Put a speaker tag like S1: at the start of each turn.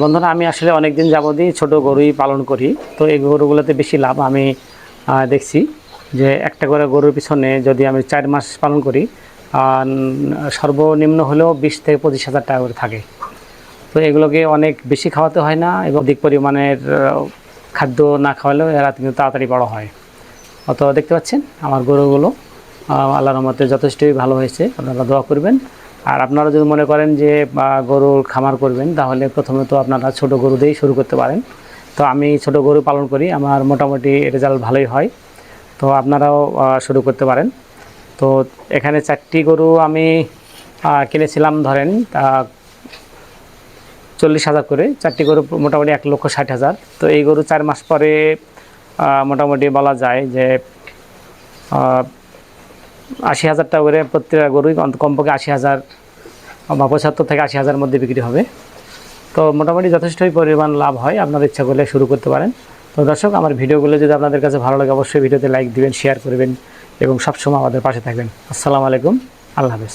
S1: বন্ধুরা, আমি আসলে অনেক দিন যাবতই ছোট গরুই পালন করি। তো এই গরুগুলোতে বেশি লাভ আমি দেখছি যে একটা করে গরুর পিছনে যদি আমি 4 মাস পালন করি, সর্বনিম্ন হলেও 20 থেকে 25 হাজার টাকা করে থাকে। তো এগুলোকে অনেক বেশি খাওয়াতে হয় না এবং অধিক পরিমাণের খাদ্য না খাওয়ালেও এরা কিন্তু তাড়াতাড়ি বড় হয়। অত দেখতে পাচ্ছেন আমার গরুগুলো আল্লাহর রহমতে যথেষ্টই ভালো হয়েছে। আপনারা দোয়া করবেন। আর আপনারা যদি মনে করেন যে গরুর খামার করবেন, তাহলে প্রথমে তো আপনারা ছোট গরু দিয়েই শুরু করতে পারেন। তো আমি ছোট গরু পালন করি, আমার মোটামুটি রেজাল্ট ভালোই হয়। তো আপনারাও শুরু করতে পারেন। তো এখানে 4টি গরু আমি কিনেছিলাম, ধরেন 40,000 করে। 4টি গরু মোটামুটি 1,60,000। তো এই গরু 4 মাস পরে মোটামুটি বলা যায় যে 80,000 টাকা করে প্রত্যেকটা গরুই কমপক্ষে 80,000 বা 75 থেকে 80,000 মধ্যে বিক্রি হবে। তো মোটামুটি যথেষ্টই পরিমাণ লাভ হয়। আপনারা ইচ্ছা করলে শুরু করতে পারেন। তো দর্শক, আমার ভিডিওগুলো যদি আপনাদের কাছে ভালো লাগে, অবশ্যই ভিডিওতে লাইক দিবেন, শেয়ার করবেন এবং সবসময় আমাদের পাশে থাকবেন। আসসালামু আলাইকুম, আল্লাহ হাফেজ।